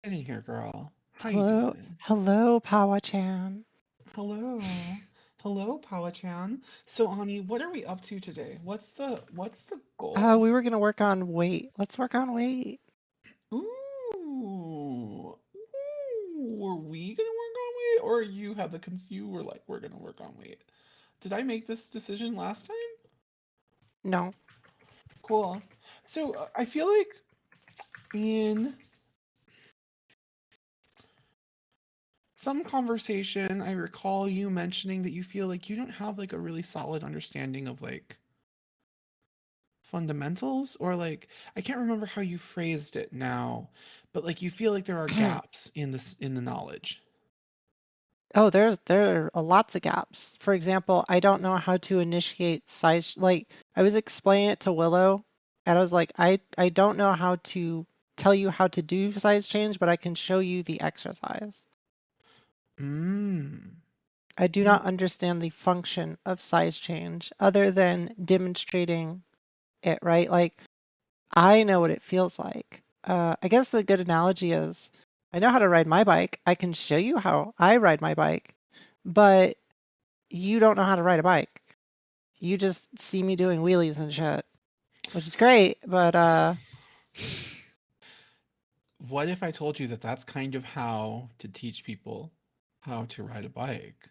Get in here, girl. How you Hello, doing? hello, Pawa-chan. Hello. Hello, Pawa-chan. So, Ani, what are we up to today? What's the goal? We were gonna work on weight. Let's work on weight. Ooh. Ooh. Were we gonna work on weight? Or you had you were like, we're gonna work on weight. Did I make this decision last time? No. Cool. So, I feel like in some conversation, I recall you mentioning that you feel like you don't have like a really solid understanding of like fundamentals, or like I can't remember how you phrased it now, but like you feel like there are gaps in this in the knowledge. Oh, there are lots of gaps. For example, I don't know how to initiate size. Like I was explaining it to Willow, and I was like, I don't know how to tell you how to do size change, but I can show you the exercise. Mm. I do Mm. not understand the function of size change other than demonstrating it, right? Like I know what it feels like. I guess the good analogy is I know how to ride my bike. I can show you how I ride my bike, but you don't know how to ride a bike. You just see me doing wheelies and shit, which is great, but What if I told you that that's kind of how to teach people how to ride a bike?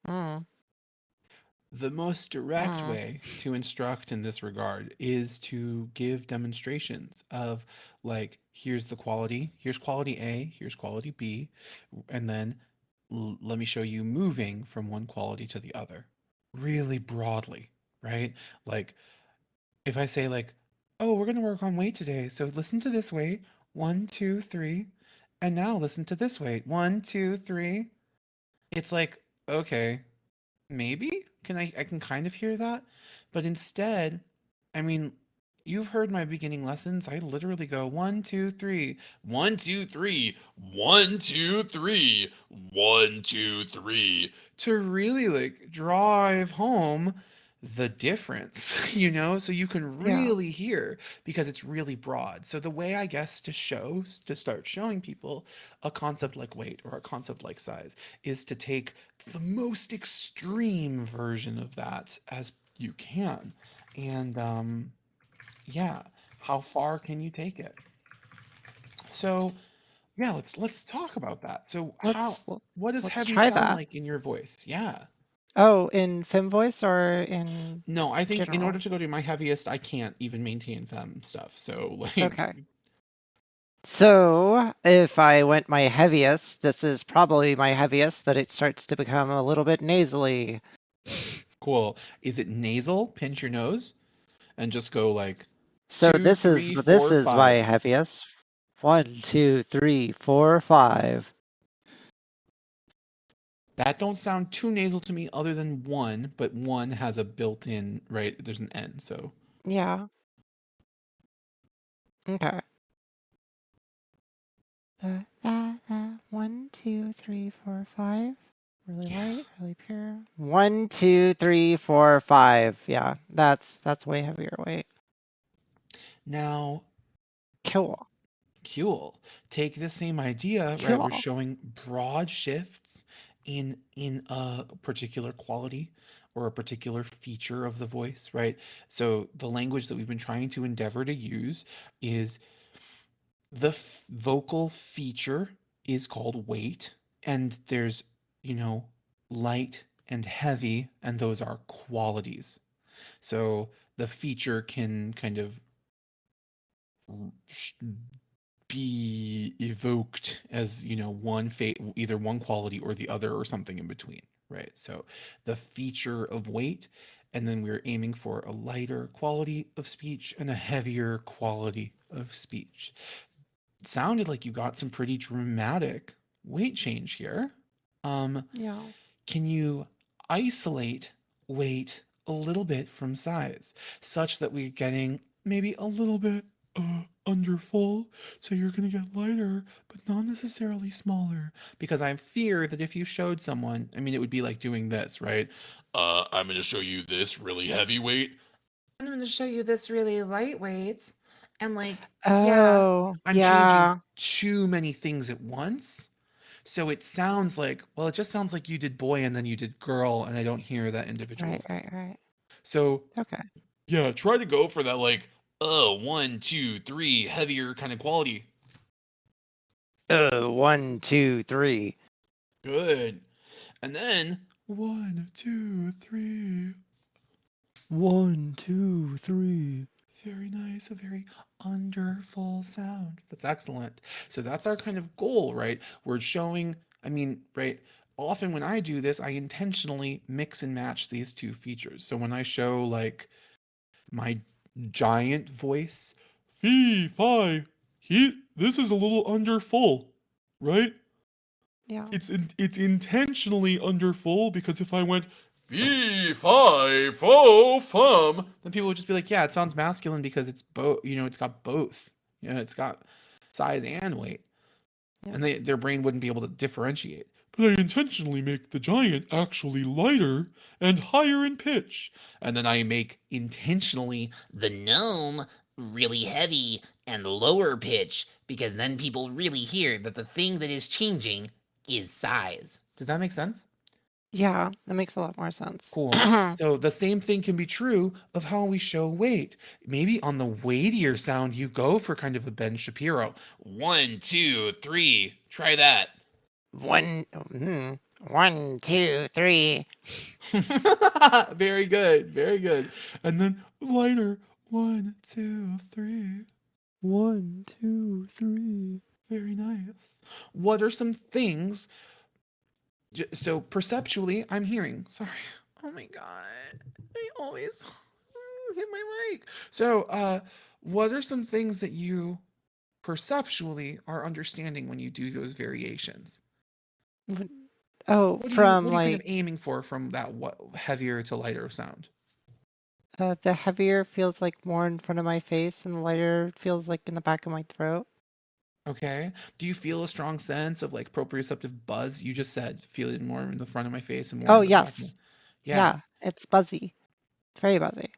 mm, The most direct mm, way to instruct in this regard is to give demonstrations of like, here's quality A, here's quality B, and then let me show you moving from one quality to the other really broadly, right? Like, if I say, like, oh, we're going to work on weight today, so listen to this weight, one, two, three, and now listen to this weight, one, two, three. It's like, okay, maybe I can kind of hear that, but instead, I mean, you've heard my beginning lessons. I literally go one, two, three, one, two, three, one, two, three, one, two, three, to really like drive home the difference, so you can yeah, really hear because it's really broad. So the way I guess to start showing people a concept like weight or a concept like size is to take the most extreme version of that as you can. And yeah, how far can you take it? So yeah, let's talk about that. So let's what does let's heavy try sound that. like in your voice? Yeah. Oh, in Fem voice or in No, I think in order general? to go to my heaviest, I can't even maintain fem stuff. So like, Okay. So if I went my heaviest, this is probably my heaviest, that it starts to become a little bit nasally. cool. Is it nasal? Pinch your nose and just go like So two, this is three, this four, is my five. heaviest. 1, 2, 3, 4, 5. That don't sound too nasal to me other than one, but one has a built-in, right? There's an N, so Yeah. Okay. 1, 2, 3, 4, 5. Really yeah. light, really pure. 1, 2, 3, 4, 5. Yeah, that's way heavier weight. Now, Cool. cool. Take the same idea, right? We're Cool. showing broad shifts in a particular quality or a particular feature of the voice, right? So the language that we've been trying to endeavor to use is the vocal feature is called weight, and there's, you know, light and heavy, and those are qualities. So the feature can kind of be evoked as, either one quality or the other or something in between, right? So the feature of weight, and then we're aiming for a lighter quality of speech and a heavier quality of speech. It sounded like you got some pretty dramatic weight change here. Um, Yeah. can you isolate weight a little bit from size such that we're getting maybe a little bit under full? So you're going to get lighter, but not necessarily smaller. Because I fear that if you showed someone, I mean, it would be like doing this, right? I'm going to show you this really heavy weight. I'm going to show you this really lightweight. And like, yeah, Oh, I'm changing yeah. too many things at once. So it sounds like, well, it just sounds like you did boy and then you did girl, and I don't hear that individual Right, thing. right, right. So Okay. yeah, try to go for that like, oh, 1, 2, 3, heavier kind of quality. 1, 2, 3. Good. And then 1, 2, 3. 1, 2, 3. Very nice, a very underfull sound. That's excellent. So that's our kind of goal, right? We're showing, I mean, right? Often when I do this, I intentionally mix and match these two features. So when I show like my giant voice, fee, fi, this is a little underfull, right? Yeah. It's intentionally under full because if I went fee fi fo fum, then people would just be like, yeah, it sounds masculine because it's both. It's got both. It's got size and weight, Yep. and their brain wouldn't be able to differentiate. But I intentionally make the giant actually lighter and higher in pitch, and then I make intentionally the gnome really heavy and lower pitch because then people really hear that the thing that is changing is size. Does that make sense? Yeah, that makes a lot more sense. Cool. So the same thing can be true of how we show weight. Maybe on the weightier sound, you go for kind of a Ben Shapiro. 1, 2, 3. Try that. 1, 2, 3. Very good. Very good. And then lighter. 1, 2, 3. 1, 2, 3. Very nice. What are some things? So perceptually, I'm hearing. Sorry. Oh my god. I always hit my mic. So, what are some things that you perceptually are understanding when you do those variations? Oh, What do you from what are you kind of like aiming from that what heavier to lighter sound? the heavier feels like more in front of my face, and the lighter feels like in the back of my throat. Okay. Do you feel a strong sense of like proprioceptive buzz? You just said feel it more in the front of my face and more Oh, in the back of my. yes. Yeah. Yeah, it's buzzy. Very buzzy.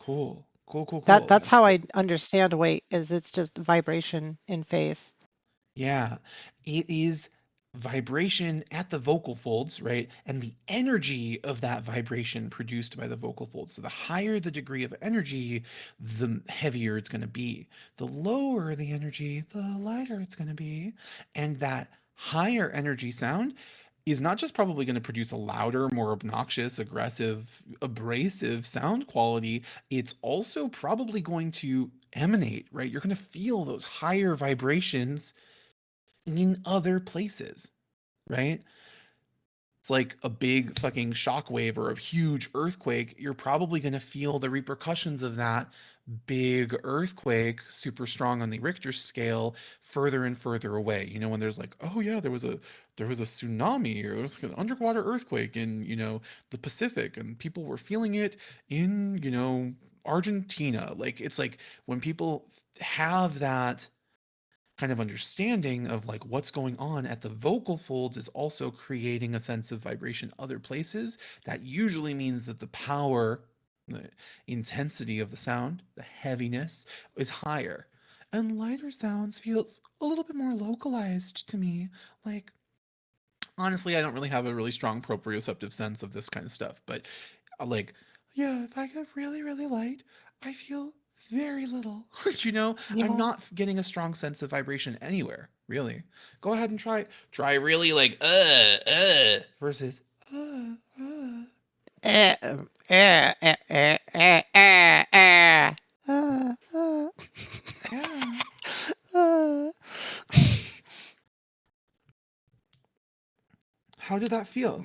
Cool. Cool. Cool. That Cool. that's That's how good. I understand weight is it's just vibration in face. Yeah, it is vibration at the vocal folds, right? And the energy of that vibration produced by the vocal folds. So the higher the degree of energy, the heavier it's going to be. The lower the energy, the lighter it's going to be. And that higher energy sound is not just probably going to produce a louder, more obnoxious, aggressive, abrasive sound quality, it's also probably going to emanate, right? You're going to feel those higher vibrations in other places, right? It's like a big fucking shockwave or a huge earthquake. You're probably going to feel the repercussions of that big earthquake, super strong on the Richter scale, further and further away. When there's like, oh yeah, there was a tsunami or there was like an underwater earthquake in, the Pacific, and people were feeling it in, Argentina. Like it's like when people have that kind of understanding of like what's going on at the vocal folds is also creating a sense of vibration other places. That usually means that the power, the intensity of the sound, the heaviness is higher. And lighter sounds feels a little bit more localized to me. Like honestly, I don't really have a really strong proprioceptive sense of this kind of stuff, but like, yeah, if I get really, really light, I feel very little. I'm Yeah. not getting a strong sense of vibration anywhere, really. Go ahead and try really like versus uh. Eh, eh, eh, eh, eh, eh, eh. Uh, uh, Yeah. uh. How did that feel?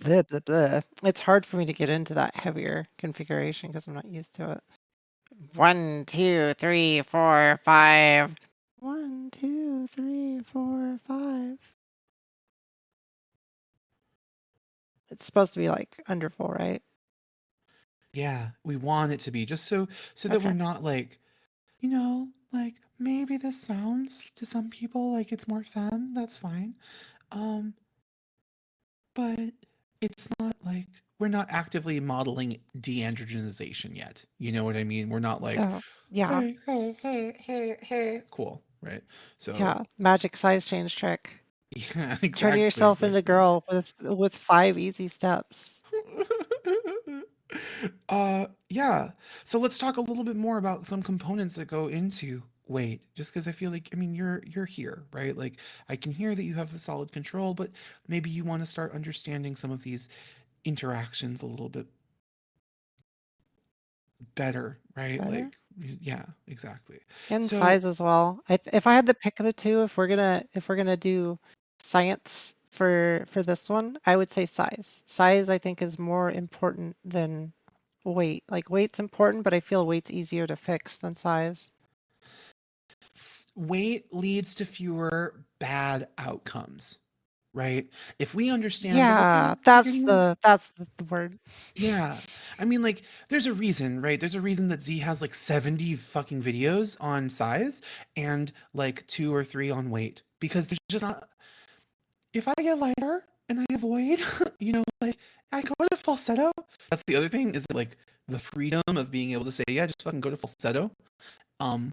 Blah, blah, blah. It's hard for me to get into that heavier configuration because I'm not used to it. 1, 2, 3, 4, 5. 1, 2, 3, 4, 5. It's supposed to be like under full, right? Yeah, we want it to be just so that we're Okay. not like, like maybe this sounds to some people like it's more fun. That's fine. Um, but it's not like we're not actively modeling de-androgenization yet. You know what I mean? We're not like, Oh, yeah, hey, hey, hey, hey, hey, cool, right? So yeah. Magic size change trick. yeah, Turning exactly, yourself into exactly. girl with 5 easy steps. Yeah. So let's talk a little bit more about some components that go into weight, just because I feel like, I mean, you're here, right? Like I can hear that you have a solid control, but maybe you want to start understanding some of these interactions a little bit better, right? Better. Like, yeah, exactly. And So, size as well. If I had to pick the two, if we're gonna do science for this one, I would say size. Size I think is more important than weight. Like weight's important, but I feel weight's easier to fix than size. weight leads to fewer bad outcomes, right? If we understand that Yeah, we're that's getting, the word. yeah. I mean, like, there's a reason, right? There's a reason that Z has like 70 fucking videos on size and like two or three on weight. Because there's just not, if I get lighter and I avoid, like I go to falsetto. That's the other thing is that like the freedom of being able to say, yeah, just fucking go to falsetto. Um,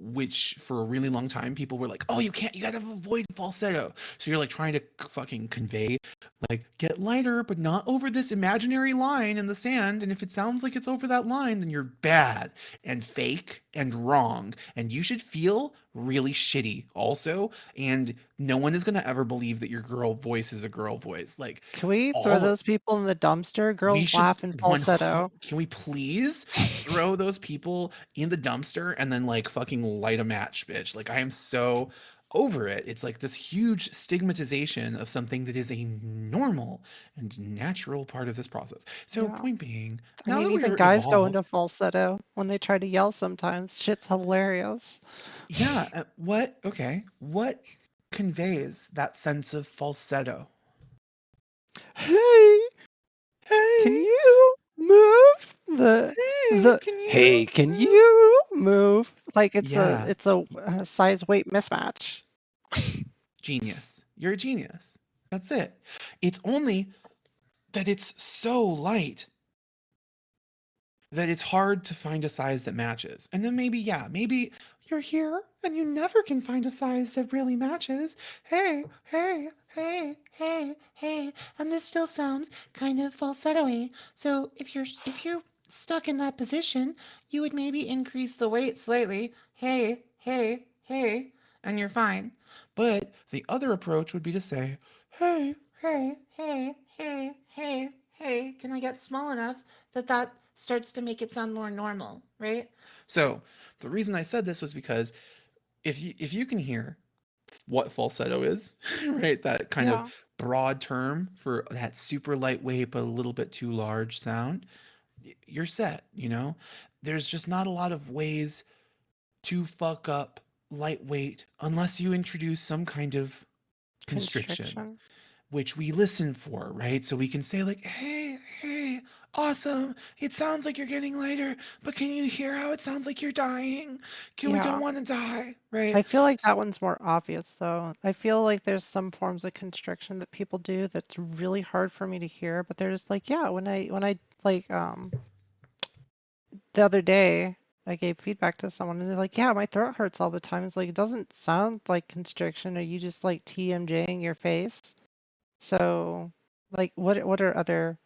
which for a really long time people were like, oh, you can't, you gotta avoid falsetto. So you're like trying to fucking convey, like, get lighter, but not over this imaginary line in the sand. And if it sounds like it's over that line, then you're bad and fake and wrong. And you should feel really shitty also. And no one is gonna ever believe that your girl voice is a girl voice. Like, Can we throw all those people in the dumpster? we Girls should laugh in one. falsetto. Can we please throw those people in the dumpster and then like fucking light a match, bitch? Like I am so over it. It's like this huge stigmatization of something that is a normal and natural part of this process. So Yeah. point being, I now mean, that even we're guys go evolved, into falsetto when they try to yell sometimes. Shit's hilarious. yeah, what conveys that sense of falsetto? Hey, can Hey, you move? hey, The can you hey, can move? you move? Like it's a Yeah, it's a size weight mismatch. genius. You're a genius. That's it. It's only that it's so light that it's hard to find a size that matches. And then maybe, yeah, maybe you're here and you never can find a size that really matches. Hey, hey, hey, hey, hey. And this still sounds kind of falsetto-y. So if you're stuck in that position, you would maybe increase the weight slightly. Hey, hey, hey, and you're fine. But the other approach would be to say, hey, hey, hey, hey, hey, hey, can I get small enough that starts to make it sound more normal, right? So the reason I said this was because if you can hear what falsetto is, right, that kind of Yeah, broad term for that super lightweight but a little bit too large sound, you're set. There's just not a lot of ways to fuck up lightweight unless you introduce some kind of constriction, constriction. which we listen for, right? So we can say like, "Hey, hey, awesome! It sounds like you're getting lighter, but can you hear how it sounds like you're dying? Can we don't Yeah. want to die, right?" I feel like that one's more obvious though. I feel like there's some forms of constriction that people do that's really hard for me to hear, but they're just like, yeah, when I like the other day I gave feedback to someone and they're like, yeah, my throat hurts all the time. It's like it doesn't sound like constriction. Are you just like TMJing your face? So like what are other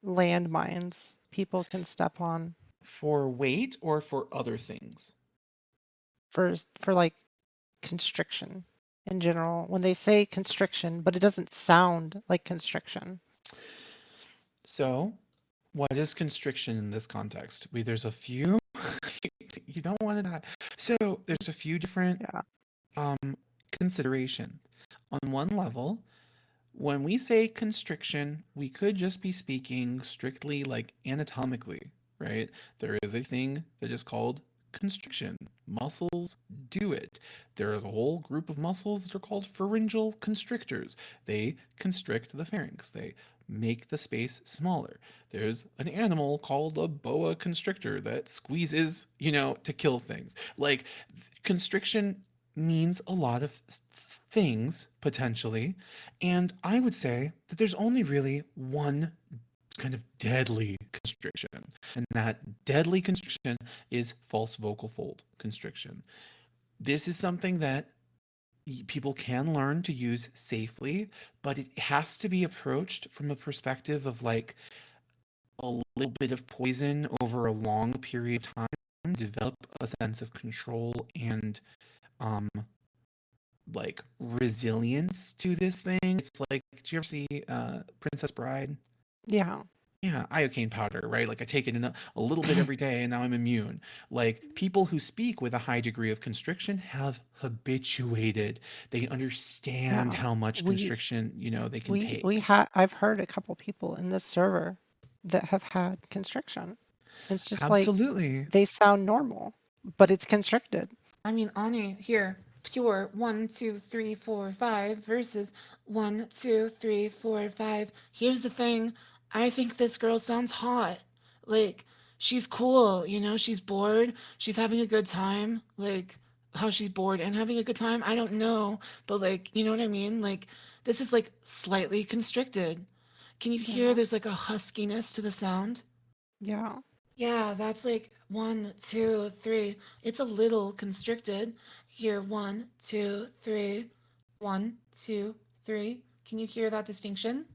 landmines people can step on For weight or for other things. for like constriction in general when they say constriction, but it doesn't sound like constriction. So, what is constriction in this context? There's a few. You don't want to die. So, there's a few different Yeah, um consideration. On one level, when we say constriction, we could just be speaking strictly like anatomically, right? There is a thing that is called constriction. Muscles do it. There is a whole group of muscles that are called pharyngeal constrictors. They constrict the pharynx. They make the space smaller. There's an animal called a boa constrictor that squeezes, to kill things. Like constriction means a lot of things potentially. And I would say that there's only really one kind of deadly constriction. And that deadly constriction is false vocal fold constriction. This is something that people can learn to use safely, but it has to be approached from a perspective of like a little bit of poison over a long period of time, develop a sense of control and um like resilience to this thing. It's like, did you ever see Princess Bride? Yeah. Yeah, iocane powder, right? Like I take it in a little bit every day and now I'm immune. Like people who speak with a high degree of constriction have habituated. They understand Yeah. how much We constriction, they can we take. had I've heard a couple people in this server that have had constriction. It's just like Absolutely. they sound normal, but it's constricted. I mean, Ani, here, pure 1, 2, 3, 4, 5 versus 1, 2, 3, 4, 5. Here's the thing. I think this girl sounds hot. Like, she's cool, she's bored. She's having a good time. Like, how she's bored and having a good time, I don't know. But, like, you know what I mean? Like, this is, like, slightly constricted. Can you hear Yeah. there's, like, a huskiness to the sound? Yeah. Yeah, that's like 1, 2, 3. It's a little constricted. Here, 1, 2, 3. 1, 2, 3. Can you hear that distinction?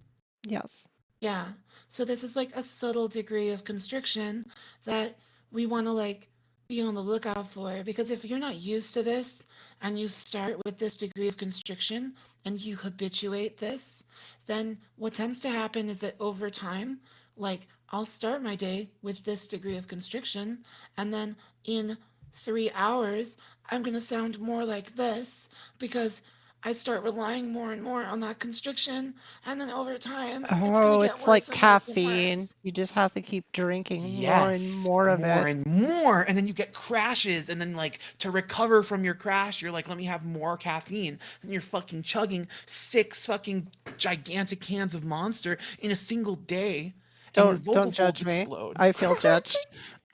Yes. Yeah. So this is like a subtle degree of constriction that we want to like be on the lookout for because if you're not used to this and you start with this degree of constriction and you habituate this, then what tends to happen is that over time, like I'll start my day with this degree of constriction and then in 3 hours I'm going to sound more like this because I start relying more and more on that constriction and then over time, it's going to Oh, get it's like worse and worse and caffeine. worse. You just have to keep drinking more and Yes, more of more it. and more. And then you get crashes. And then, like, to recover from your crash, you're like, let me have more caffeine. And you're fucking chugging 6 fucking gigantic cans of Monster in a single day. And your Don't vocal folds judge me. explode. I feel judged.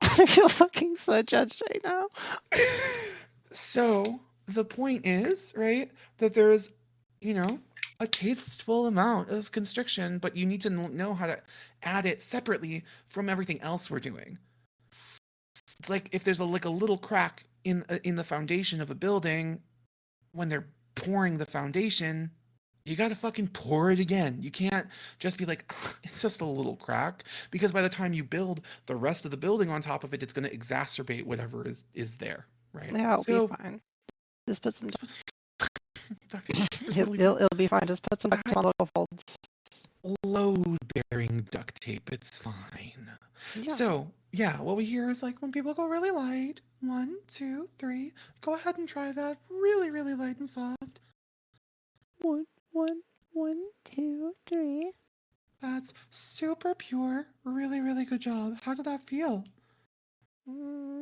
I feel fucking so judged right now. So the point is, right, that there's, you know, a tasteful amount of constriction, but you need to know how to add it separately from everything else we're doing. It's like if there's like a little crack in the foundation of a building when they're pouring the foundation, you got to fucking pour it again. You can't just be like it's just a little crack because by the time you build the rest of the building on top of it, it's going to exacerbate whatever is there, right? Yeah, it'll be So fine. Just put some. duct tape. Just literally put It'll be fine. Just put some duct tape on little folds. load bearing duct tape. It's fine. Yeah. So, yeah, what we hear is like when people go really light, 1, 2, 3, go ahead and try that really, really light and soft. 1, 1, 1, 2, 3. That's super pure. Really, really good job. How did that feel?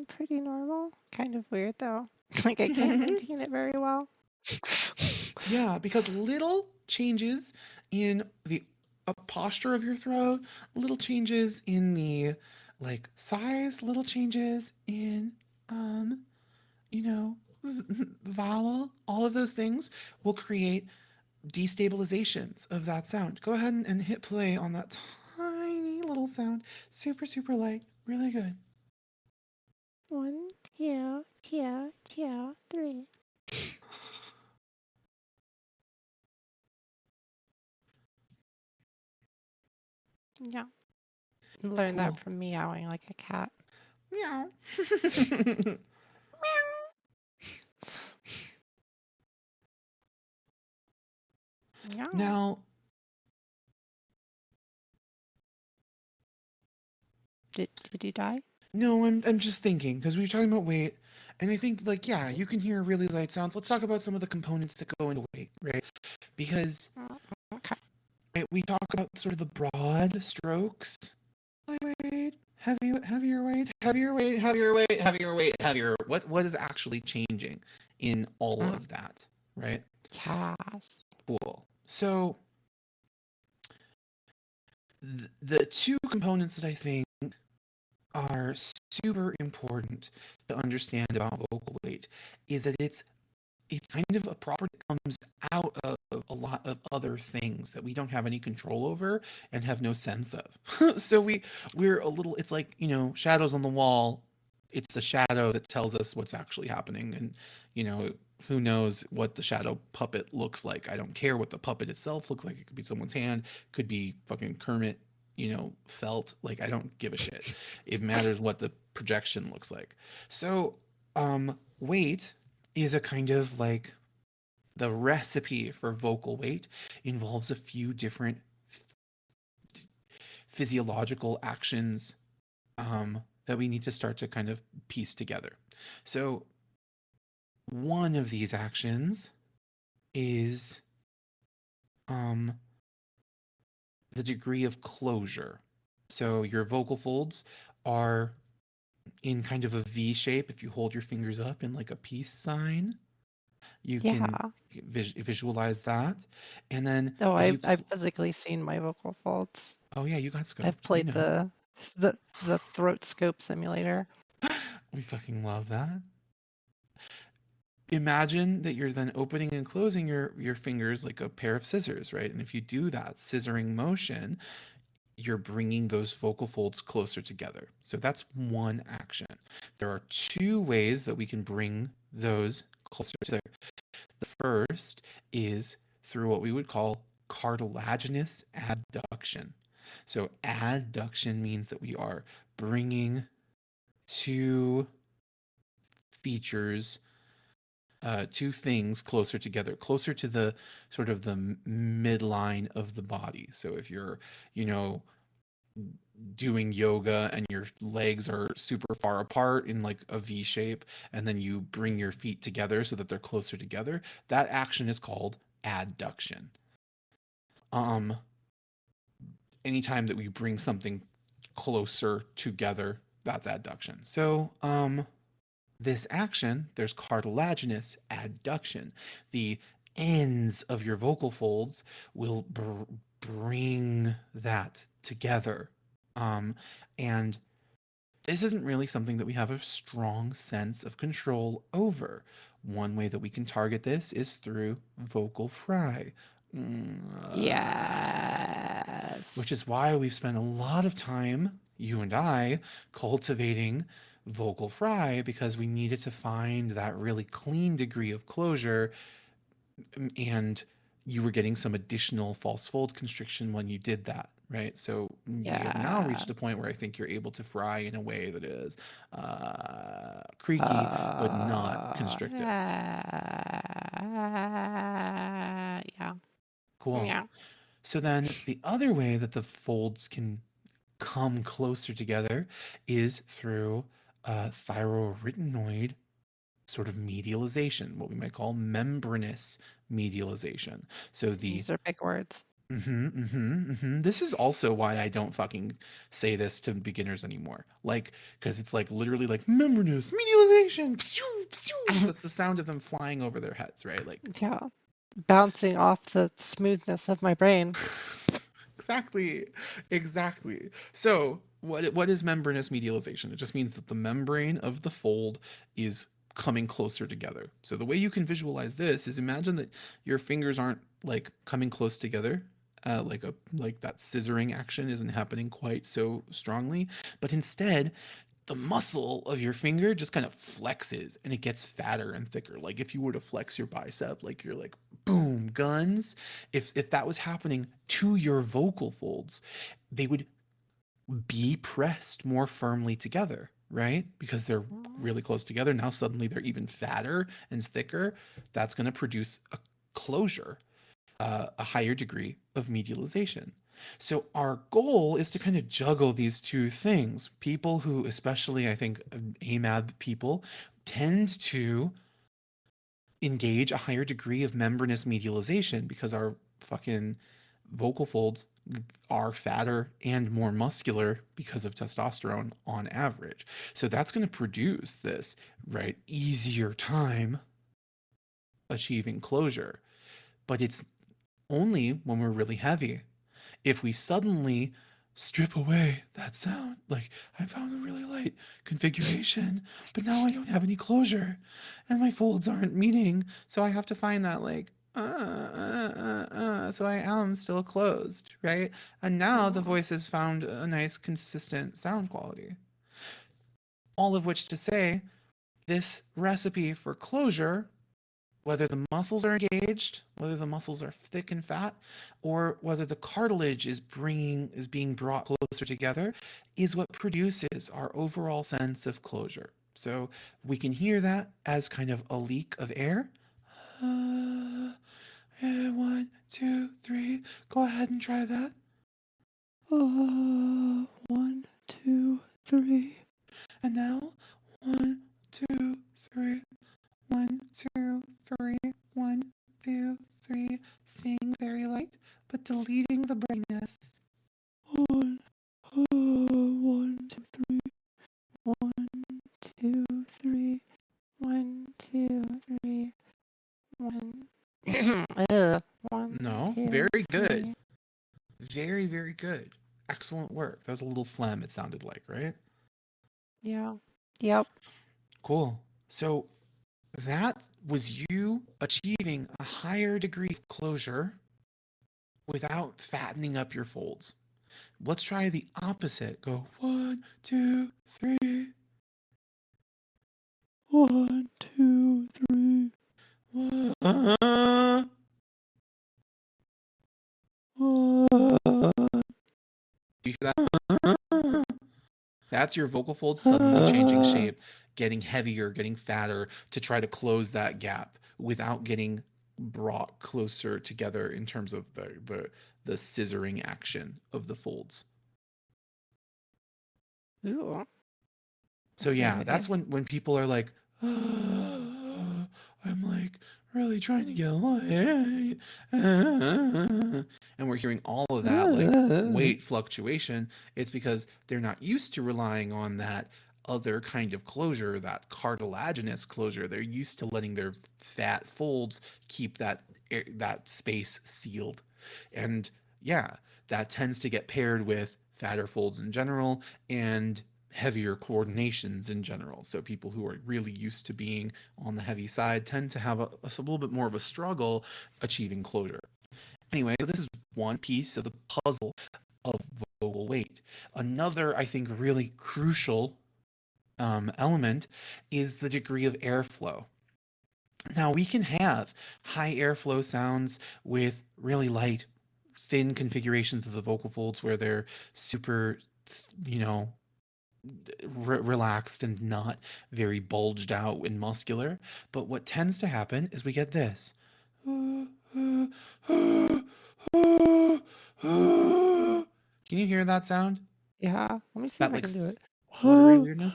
Pretty normal. Kind of weird though. Like I can't maintain it very well. Yeah, because little changes in the posture of your throat, little changes in the like size, little changes in you know, vowel, all of those things will create destabilizations of that sound. Go ahead and hit play on that tiny little sound. Super, super light. Really good. 1, 2, 2, 2, 3. Yeah. Learned that Cool. from meowing like a cat. Meow. Yeah. Now, Did you die? no, I'm just thinking because we were talking about weight, and I think like yeah, you can hear really light sounds. Let's talk about some of the components that go into weight, right? Because Okay. right, we talk about sort of the broad strokes. Lightweight, heavier weight, heavier weight, heavier weight, heavier weight, heavier. What is actually changing in all Mm. of that, right? Yes. Cool. So the two components that I think are super important to understand about vocal weight is that it's kind of a property that comes out of a lot of other things that we don't have any control over and have no sense of. So we're a little, it's like, shadows on the wall. It's the shadow that tells us what's actually happening. And, you know, who knows what the shadow puppet looks like. I don't care what the puppet itself looks like. It could be someone's hand, could be fucking Kermit, felt. Like, I don't give a shit. It matters what the projection looks like. So, weight is a kind of like the recipe for vocal weight involves a few different physiological actions that we need to start to kind of piece together. So, one of these actions is um, the degree of closure. So, your vocal folds are in kind of a V shape. If you hold your fingers up in like a peace sign, you can Yeah. visualize that. And then Oh, if I've you, I've physically seen my vocal folds. oh yeah, you got I've scoped. We played know. the throat scope simulator. We fucking love that. Imagine that you're then opening and closing your fingers like a pair of scissors, right? And if you do that scissoring motion, you're bringing those vocal folds closer together. So that's one action. There are two ways that we can bring those closer together. The first is through what we would call cartilaginous adduction. So adduction means that we are bringing two features, two things closer together, closer to the sort of the midline of the body. So if you're, you know, doing yoga and your legs are super far apart in like a V shape, and then you bring your feet together so that they're closer together, that action is called adduction. Um, Anytime that we bring something closer together, that's adduction. So, this action, there's cartilaginous adduction. The ends of your vocal folds will bring that together. And this isn't really something that we have a strong sense of control over. One way that we can target this is through vocal fry. Yes. Which is why we've spent a lot of time, you and I, cultivating vocal fry because we needed to find that really clean degree of closure, and you were getting some additional false fold constriction when you did that, right? So we have now Yeah. reached a point where I think you're able to fry in a way that is creaky but not constricted. Yeah. Cool. Yeah. So then the other way that the folds can come closer together is through thyroarytenoid sort of medialization, what we might call membranous medialization. So the These are big words. This is also why I don't fucking say this to beginners anymore. Like, because it's like literally like membranous medialization. Pshoo, pshoo. That's the sound of them flying over their heads, right? Like, Yeah. Bouncing off the smoothness of my brain. exactly, exactly. So, what is membranous medialization? It just means that the membrane of the fold is coming closer together. So the way you can visualize this is imagine that your fingers aren't like coming close together. Like that scissoring action isn't happening quite so strongly, but instead the muscle of your finger just kind of flexes and it gets fatter and thicker. Like if you were to flex your bicep, like you're like boom guns. If that was happening to your vocal folds, they would be pressed more firmly together, right? Because they're really close together. Now suddenly they're even fatter and thicker. That's going to produce a closure, a higher degree of medialization. So our goal is to kind of juggle these two things. People who, especially I think AMAB people, tend to engage a higher degree of membranous medialization because our fucking vocal folds are fatter and more muscular because of testosterone on average. So that's going to produce this, right, easier time achieving closure. But it's only when we're really heavy. If we suddenly strip away that sound. Like, I found a really light configuration, but now I don't have any closure, and my folds aren't meeting, so I have to find that, like, so I am still closed, right? And now the Oh, voice has found a nice, consistent sound quality. All of which to say, this recipe for closure, whether the muscles are engaged, whether the muscles are thick and fat, or whether the cartilage is being brought closer together, is what produces our overall sense of closure. So we can hear that as kind of a leak of air. One, two, three. Go ahead and try that. 1, 2, 3. And now, one, two, three. 1, 2, 3. 1, 2, 3. Staying very light, but deleting the brightness. 1, 1, 2, 3. 1, 2, 3. 1, 2, 3. 1. 1, No, 2, very good. 3. Very, very good. Excellent work. That was a little phlegm, it sounded like, right? Yeah. Yep. Cool. So that was you achieving a higher degree of closure without fattening up your folds. Let's try the opposite. Go 1, 2, 3. 1, 2, 3. You hear that? That's your vocal folds suddenly changing shape, getting heavier, getting fatter to try to close that gap without getting brought closer together in terms of the scissoring action of the folds. Ooh. So yeah, Okay. that's when people are like, "Ah, I'm like really trying to get light," and we're hearing all of that like weight fluctuation. It's because they're not used to relying on that other kind of closure, that cartilaginous closure. They're used to letting their fat folds keep that space sealed, and yeah, that tends to get paired with fatter folds in general and heavier coordinations in general. So people who are really used to being on the heavy side tend to have a little bit more of a struggle achieving closure. Anyway, so this is one piece of the puzzle of vocal weight. Another, I think, really crucial element is the degree of airflow. Now, we can have high airflow sounds with really light, thin configurations of the vocal folds where they're super, you know, relaxed and not very bulged out and muscular. But what tends to happen is we get this. Can you hear that sound? Yeah. Let me see if That I like can do it. fluttery weirdness?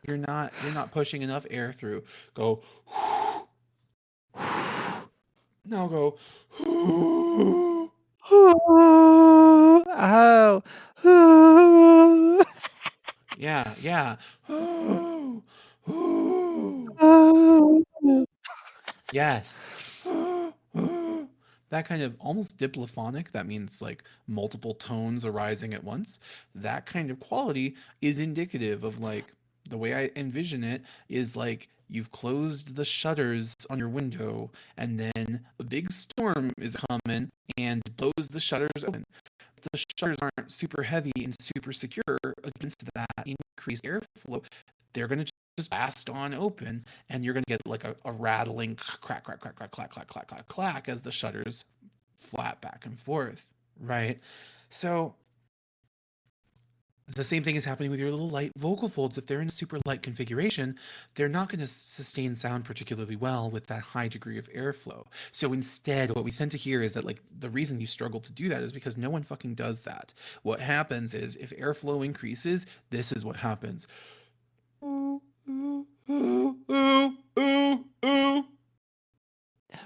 You're not pushing enough air through. Go now go Oh. yeah, yeah. Yes. That kind of almost diplophonic, that means like multiple tones arising at once. That kind of quality is indicative of like the way I envision it is like you've closed the shutters on your window and then a big storm is coming and blows the shutters open. The shutters aren't super heavy and super secure against that increased airflow. They're going to just blast on open, and you're going to get like a rattling crack, crack, crack, crack, clack, clack, clack, clack, clack as the shutters flap back and forth, right? So the same thing is happening with your little light vocal folds. If they're in a super light configuration, they're not going to sustain sound particularly well with that high degree of airflow. So instead, what we tend to hear is that like the reason you struggle to do that is because no one fucking does that. What happens is if airflow increases, this is what happens. Ooh, ooh, ooh, ooh, ooh, ooh.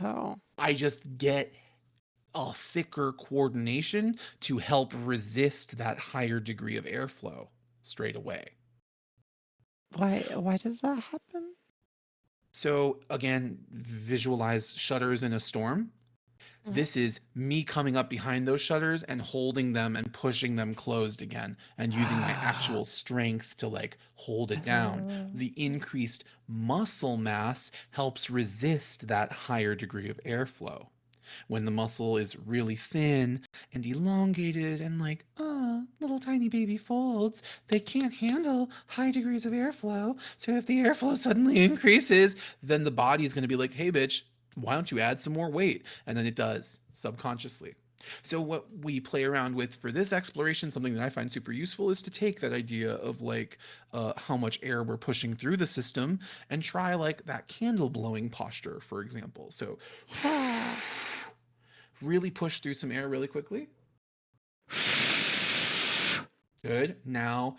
Oh. I just get a thicker coordination to help resist that higher degree of airflow straight away. Why does that happen? So again, visualize shutters in a storm. Mhm. This is me coming up behind those shutters and holding them and pushing them closed again and using my actual strength to like hold it down. The increased muscle mass helps resist that higher degree of airflow. When the muscle is really thin and elongated and like, little tiny baby folds, they can't handle high degrees of airflow. So if the airflow suddenly increases, then the body is going to be like, hey, bitch, why don't you add some more weight? And then it does subconsciously. So what we play around with for this exploration, something that I find super useful, is to take that idea of like how much air we're pushing through the system and try like that candle blowing posture, for example. So Yeah. really push through some air really quickly. Good. Now,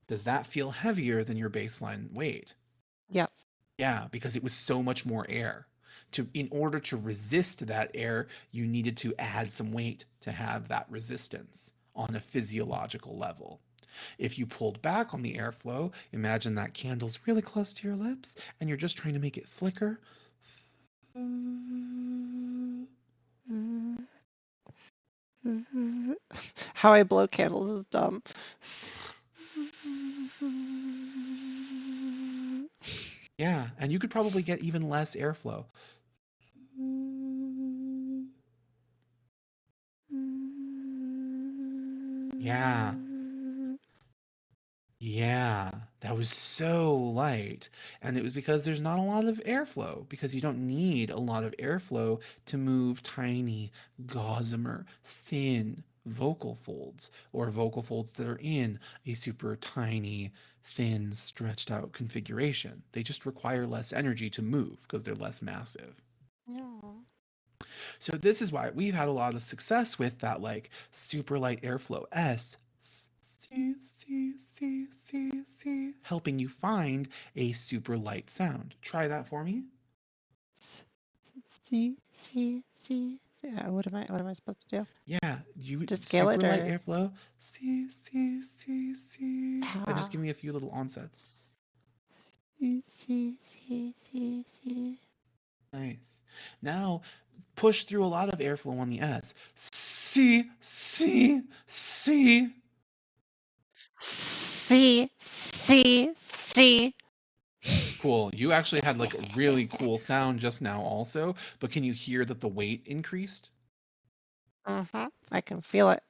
does that feel heavier than your baseline weight? Yes. Yeah, because it was so much more air. In order to resist that air, you needed to add some weight to have that resistance on a physiological level. If you pulled back on the airflow, imagine that candle's really close to your lips and you're just trying to make it flicker. How I blow candles is dumb. Yeah, and you could probably get even less airflow. Yeah, yeah, that was so light. And it was because there's not a lot of airflow, because you don't need a lot of airflow to move tiny, gossamer, thin vocal folds, or vocal folds that are in a super tiny, thin, stretched out configuration. They just require less energy to move because they're less massive. Yeah. So this is why we've had a lot of success with that like super light airflow. C, C, C, C, C, helping you find a super light sound. Try that for me. See. Yeah, what am I supposed to do? Yeah, you Just scale super it light or airflow. C, C, C, C. And just how? give me a few little onsets. See. Nice. Now push through a lot of airflow on the S. C, C, C. See. Cool. You actually had like a really cool sound just now also, but can you hear that the weight increased? I can feel it.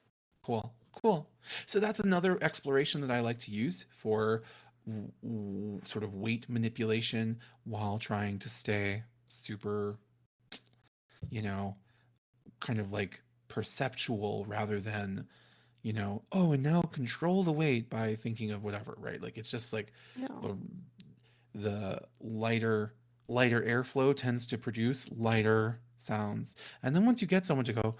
Cool. Cool. So that's another exploration that I like to use for sort of weight manipulation while trying to stay super, you know, kind of like perceptual rather than, oh, and now control the weight by thinking of whatever, right? Like it's just like No. the the lighter airflow tends to produce lighter sounds. And then once you get someone to go,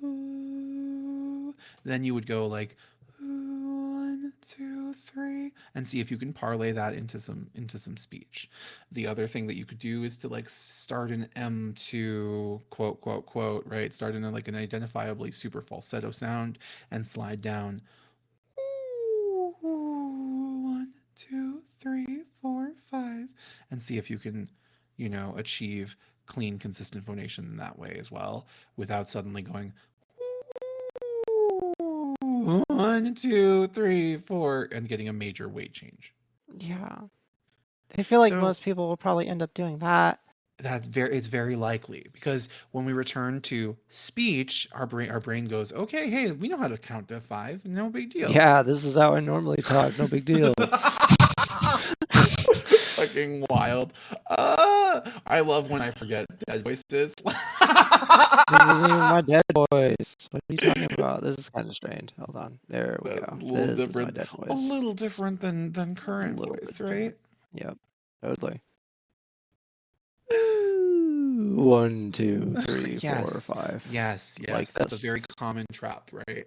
"Ooh," then you would go like 1, 2, 3, and see if you can parlay that into some speech. The other thing that you could do is to like start an M2 quote quote quote, right? Start in like an identifiably super falsetto sound and slide down 1, 2, 3, 4, 5, and see if you can, achieve clean, consistent phonation in that way as well, without suddenly going 1, 2, 3, 4, and getting a major weight change. Yeah. I feel like So most people will probably end up doing that. it's very likely because when we return to speech, our brain goes, okay, hey, we know how to count to 5, no big deal. Yeah, this is how I normally talk. No big deal. Fucking wild. I love when I forget dead voices. This isn't even my dead voice. What are you talking about? This is kind of strange. Hold on. There we That's go. a little This is my different. dead A voice. little different than A current little bit voice, different. right? Yep. Totally. 1, 2, 3, 4, Yes. 5. Yes, Like yes. That's a this. very common trap, right?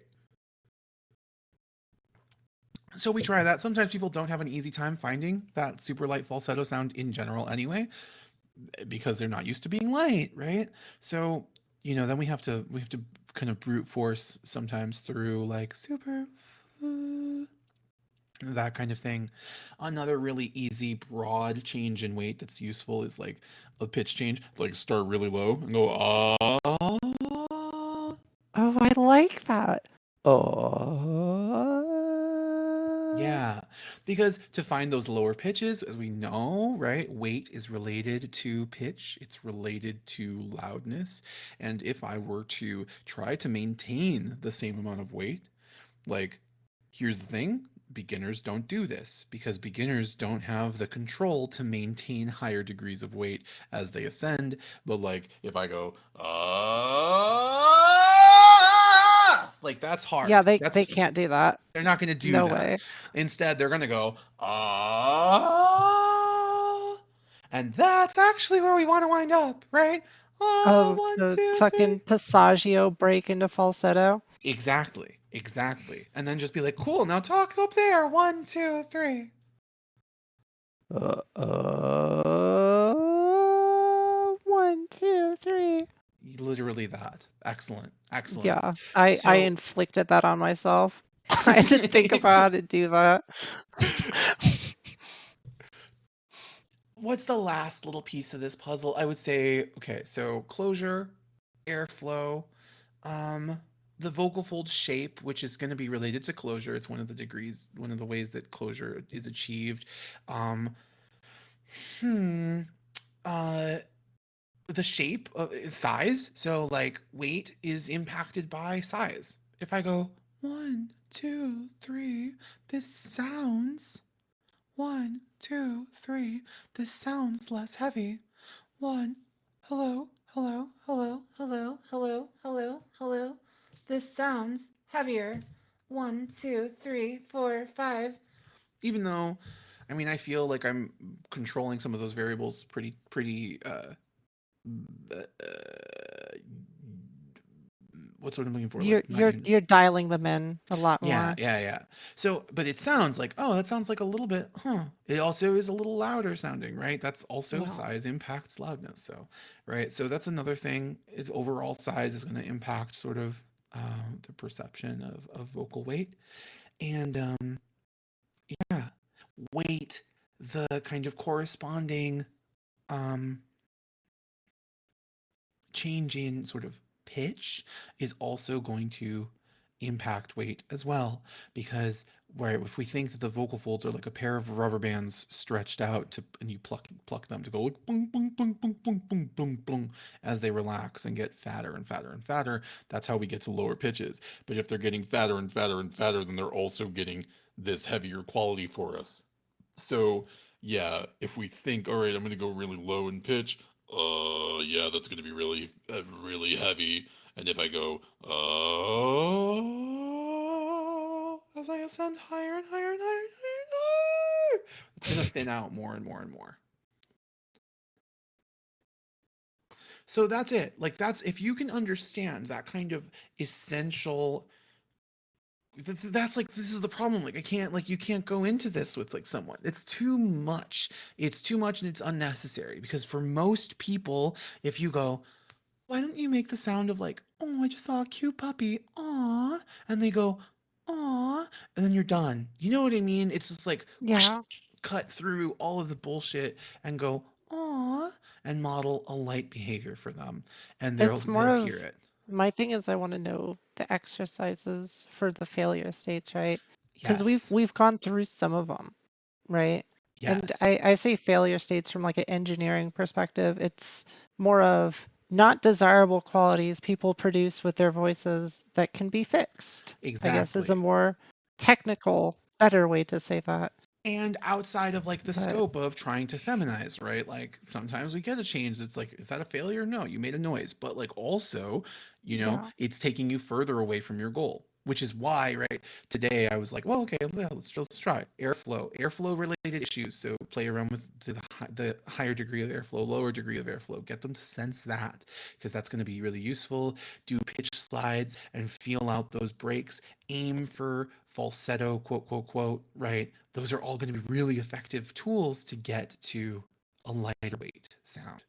So we try that. Sometimes people don't have an easy time finding that super light falsetto sound in general anyway, because they're not used to being light, right? So, then we have to kind of brute force sometimes through like super that kind of thing. Another really easy, broad change in weight that's useful is like a pitch change, like start really low and go ah. Oh, I like that. Oh. Yeah, because to find those lower pitches, as we know, right, weight is related to pitch, it's related to loudness. And if I were to try to maintain the same amount of weight, like, here's the thing, beginners don't do this because beginners don't have the control to maintain higher degrees of weight as they ascend. But like, if I go, like that's hard. Yeah, they That's can't do that. they're not going to do No that. way. Instead, they're going to go, and that's actually where we want to wind up, right? Of One, the two, three. fucking passaggio break into falsetto. Exactly, exactly. And then just be like, cool, now talk up there. One, two, three. One, two, three. Literally that. Excellent, excellent. Yeah, I So, inflicted that on myself. I had to think about how to do that. what's the last little piece of this puzzle? I would say, okay, so closure, airflow, um, the vocal fold shape, which is going to be related to closure. It's one of the degrees, one of the ways that closure is achieved. Um, hmm, uh, the shape of size. So like weight is impacted by size. If I go one, two, three, this sounds one, two, three, this sounds less heavy. One, hello, hello, hello, hello, hello, hello, hello. This sounds heavier. One, two, three, four, five. Even though, I mean, I feel like I'm controlling some of those variables pretty what's what I'm looking for? You're Like not you're even. you're dialing them in a lot Yeah, more. yeah, yeah. So, but it sounds like, oh, that sounds like a little bit, huh? It also is a little louder sounding, right? That's also Yeah. size impacts loudness. So, right. So that's another thing is overall size is going to impact sort of the perception of vocal weight. And yeah, weight, the kind of corresponding um, change in sort of pitch is also going to impact weight as well because where if we think that the vocal folds are like a pair of rubber bands stretched out to and you pluck them to go like boom boom boom boom boom boom boom boom as they relax and get fatter and fatter and fatter, that's how we get to lower pitches. But if they're getting fatter and fatter and fatter, then they're also getting this heavier quality for us. So yeah, if we think, all right, I'm gonna go really low in pitch, yeah, that's gonna be really, really heavy. And if I go, as I ascend higher and higher and higher and higher, and higher, it's gonna thin out more and more and more. So that's it. Like that's if you can understand that kind of essential that's like this is the problem, like I can't, like you can't go into this with like someone, it's too much, it's too much and it's unnecessary because for most people if you go, why don't you make the sound of like, oh, I just saw a cute puppy, aw, and they go, aw, and then you're done, you know what I mean? It's just like Yeah. cut through all of the bullshit and go, aw, and model a light behavior for them and It's more they'll hear of it. my thing is I want to know the exercises for the failure states, right? Because we've Yes, we've gone through some of them, right? And yes, I say failure states from like an engineering perspective. It's more of not desirable qualities people produce with their voices that can be fixed, I guess is a exactly. more technical, better way to say that. And outside of like the But scope of trying to feminize, right? Like sometimes we get a change that's like, is that a failure? No, you made a noise. But like also, you know, yeah, it's taking you further away from your goal, which is why, right? Today I was like, well, okay, well, let's try airflow related issues. So play around with the higher degree of airflow, lower degree of airflow, get them to sense that because that's going to be really useful. Do pitch slides and feel out those breaks, aim for falsetto, quote, quote, quote, right? Those are all going to be really effective tools to get to a lighter weight sound.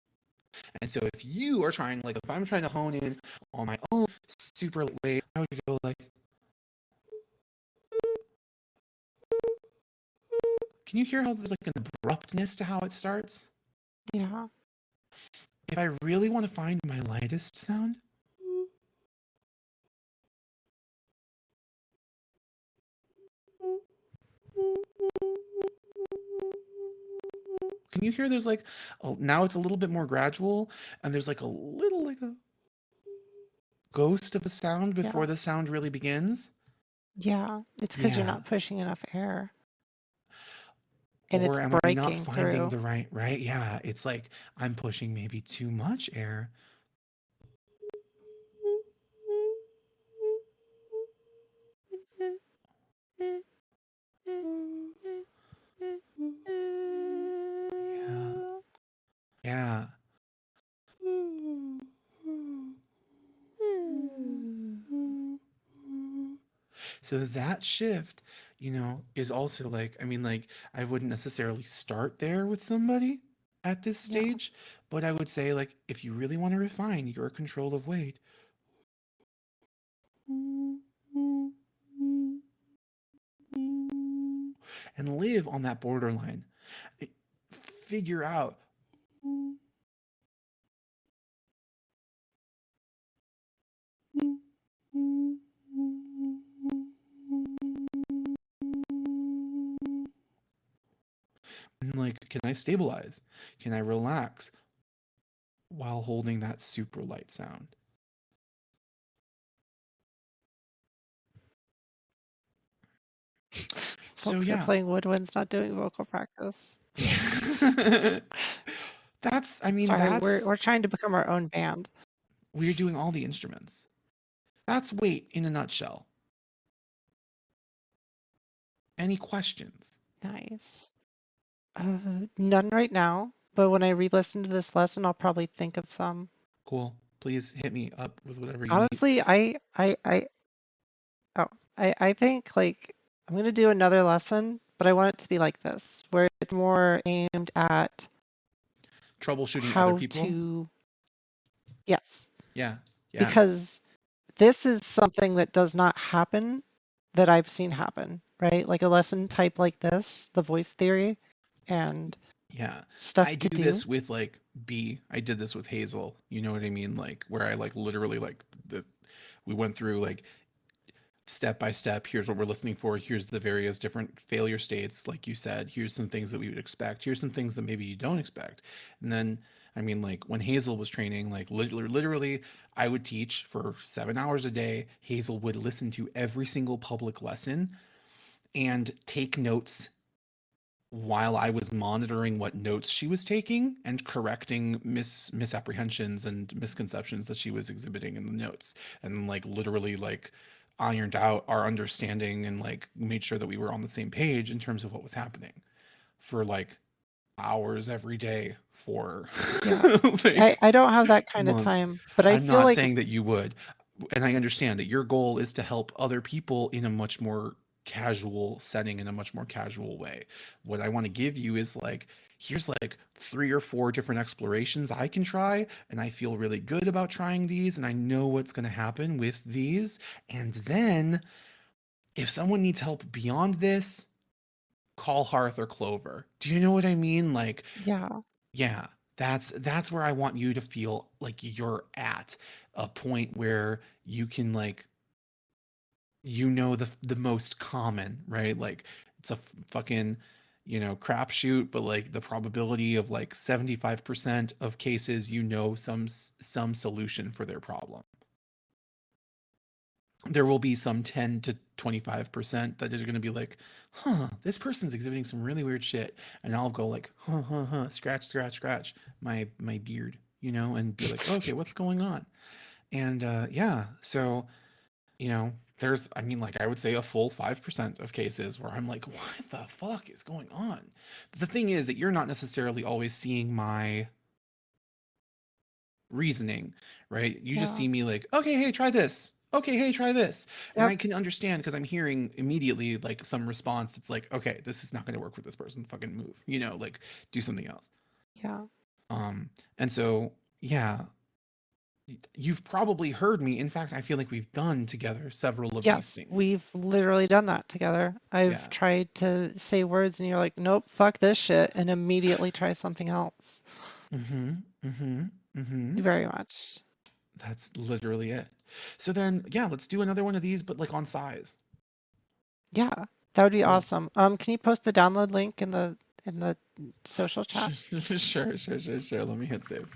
And so if you are trying, like if I'm trying to hone in on my own super lightweight, I would go like, can you hear how there's like an abruptness to how it starts? Yeah. If I really want to find my lightest sound, can you hear there's like, oh, now it's a little bit more gradual, and there's like a little like a ghost of a sound Yeah. before the sound really begins? Yeah. It's because you're Yeah. not pushing enough air and it's Or am I not breaking finding through. the right? Yeah, it's like I'm pushing maybe too much air. Yeah. Yeah. So that shift, is also like, I mean, like, I wouldn't necessarily start there with somebody at this Yeah. stage, but I would say, like, if you really want to refine your control of weight, and live on that borderline, eh, figure out. And like, can I stabilize? Can I relax while holding that super light sound? So Folks are yeah. playing woodwinds, not doing vocal practice. That's, I mean, Sorry, we're that's, we're trying to become our own band. we're doing all the instruments. That's weight in a nutshell. Any questions? Nice. None right now, but when I re-listen to this lesson, I'll probably think of some. Cool. Please hit me up with whatever you need. Honestly, oh, I think like I'm gonna do another lesson, but I want it to be like this, where it's more aimed at Troubleshooting other how people? to, yes, Yeah. Yeah. because this is something that does not happen that I've seen happen, right? Like a lesson type like this, the voice theory and Yeah. I stuff to do do. this with like B. I did this with Hazel. You know what I mean? Like where I like literally like we went through like step by step. Here's what we're listening for. Here's the various different failure states, like you said. Here's some things that we would expect. Here's some things that maybe you don't expect. And then, I mean, like when Hazel was training, like literally, I would teach for 7 hours a day. Hazel would listen to every single public lesson and take notes while I was monitoring what notes she was taking and correcting misapprehensions and misconceptions that she was exhibiting in the notes, and like literally like ironed out our understanding and like made sure that we were on the same page in terms of what was happening for like hours every day for Yeah. I, like I don't have that kind of months. time, but I I'm feel not like, saying that you would, and I understand that your goal is to help other people in a much more casual setting, in a much more casual way. What I want to give you is like, here's like 3 or 4 different explorations I can try, and I feel really good about trying these, and I know what's going to happen with these. And then if someone needs help beyond this, call Hearth or Clover. Do you know what I mean? Like, yeah, yeah, that's where I want you to feel like you're at a point where you can like, the most common, right? Like it's a fucking, crapshoot, but like the probability of like 75% of cases, some solution for their problem. There will be some 10 to 25% that are going to be like, huh, this person's exhibiting some really weird shit. And I'll go like, scratch, scratch, scratch my beard, and be like, okay, what's going on? And yeah, so, there's, I mean, like, I would say a full 5% of cases where I'm like, what the fuck is going on? The thing is that you're not necessarily always seeing my reasoning, right? You just yeah, see me like, okay, hey, try this. Okay, hey, try this. And yep, I can understand because I'm hearing immediately like some response that's like, okay, this is not going to work with this person. Fucking move, like do something else. yeah, Um, and so, yeah, You've probably heard me. In fact, I feel like we've done together several of these Yes, things. we've literally done that together. I've Yeah. tried to say words and you're like, nope, fuck this shit, and immediately try something else. Mm-hmm. Mm-hmm. Mm-hmm. Very much. That's literally it. So then, yeah, let's do another one of these, but like on size. Yeah, that would be Cool. awesome. Can you post the download link in the social chat? Sure, sure, sure, sure. Let me hit save.